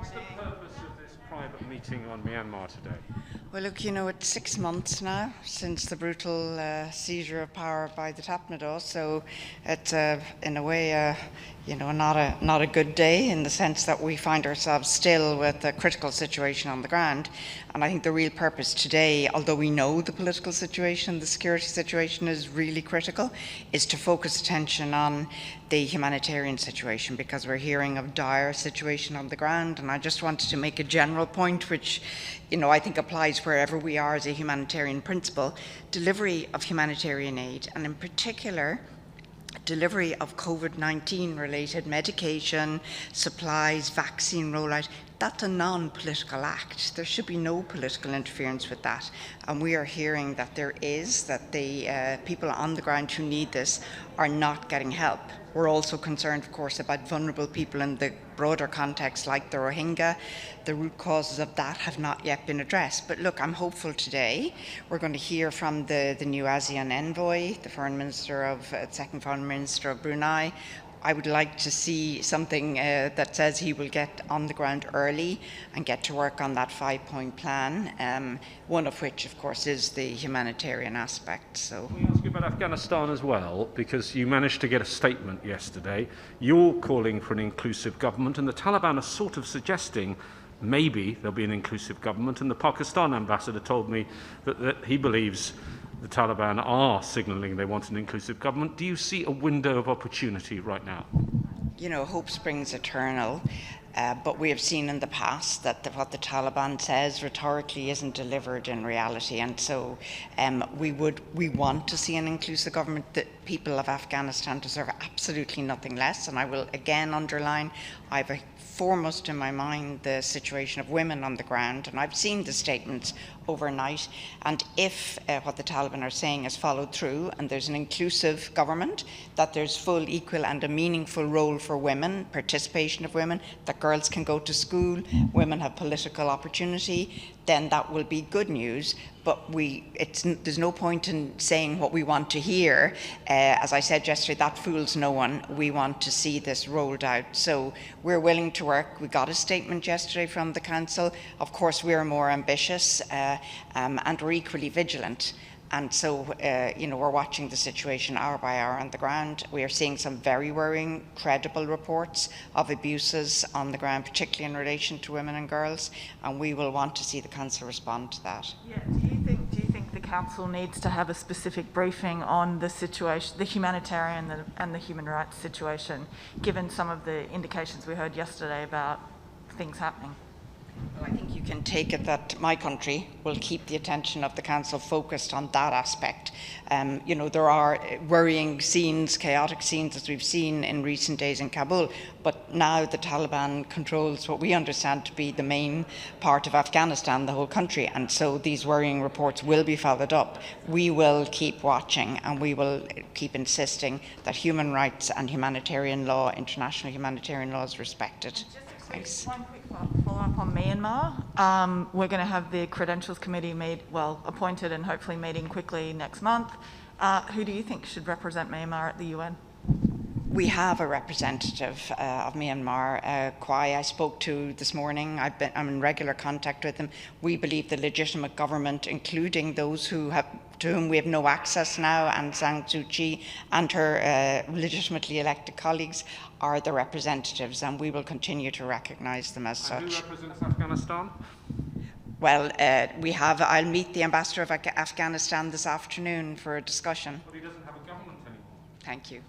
What's the purpose of this private meeting on Myanmar today? Well, look, it's 6 months now since the brutal seizure of power by the Tatmadaw, so it's in a way, not a good day in the sense that we find ourselves still with a critical situation on the ground. And I think the real purpose today, although we know the political situation, the security situation is really critical, is to focus attention on the humanitarian situation, because we're hearing of dire situation on the ground. And I just wanted to make a general point, which I think applies wherever we are as a humanitarian principle: delivery of humanitarian aid, and in particular delivery of COVID-19 related medication, supplies, vaccine rollout. That's a non-political act. There should be no political interference with that. And we are hearing that the people on the ground who need this are not getting help. We're also concerned, of course, about vulnerable people in the broader context, like the Rohingya. The root causes of that have not yet been addressed. But look, I'm hopeful today. We're going to hear from the new ASEAN envoy, the second foreign minister of Brunei. I would like to see something that says he will get on the ground early and get to work on that 5-point plan, one of which, of course, is the humanitarian aspect. So, can we ask you about Afghanistan as well, because you managed to get a statement yesterday. You're calling for an inclusive government, and the Taliban are sort of suggesting maybe there'll be an inclusive government, and the Pakistan ambassador told me that he believes the Taliban are signalling they want an inclusive government. Do you see a window of opportunity right now? Hope springs eternal, but we have seen in the past that what the Taliban says rhetorically isn't delivered in reality, and so we want to see an inclusive government. The people of Afghanistan deserve absolutely nothing less, and I will again underline, I have foremost in my mind the situation of women on the ground, and I've seen the statements overnight, and if what the Taliban are saying is followed through and there's an inclusive government, that there's full, equal and a meaningful role for women, participation of women, that girls can go to school, women have political opportunity, then that will be good news. But there's no point in saying what we want to hear. As I said yesterday, that fools no one. We want to see this rolled out. So we're willing to work. We got a statement yesterday from the Council. Of course, we're more ambitious and we're equally vigilant. And so, we're watching the situation hour by hour on the ground. We are seeing some very worrying, credible reports of abuses on the ground, particularly in relation to women and girls, and we will want to see the Council respond to that. Yeah. Do you think the Council needs to have a specific briefing on the situation, the humanitarian and the human rights situation, given some of the indications we heard yesterday about things happening? Well, I think you can take it that my country will keep the attention of the Council focused on that aspect. There are worrying scenes, chaotic scenes, as we've seen in recent days in Kabul, but now the Taliban controls what we understand to be the main part of Afghanistan, the whole country, and so these worrying reports will be followed up. We will keep watching, and we will keep insisting that human rights and humanitarian law, international humanitarian law, is respected. Thanks. One quick follow-up on Myanmar. We're going to have the Credentials Committee appointed and hopefully meeting quickly next month. Who do you think should represent Myanmar at the UN? We have a representative of Myanmar, Kwai, I spoke to this morning. I'm in regular contact with him. We believe the legitimate government, including those to whom we have no access now, and Aung San Suu Kyi and her legitimately elected colleagues, are the representatives, and we will continue to recognise them as such. Who represents Afghanistan? Well, I'll meet the ambassador of Afghanistan this afternoon for a discussion. But he doesn't have a government anymore. Thank you.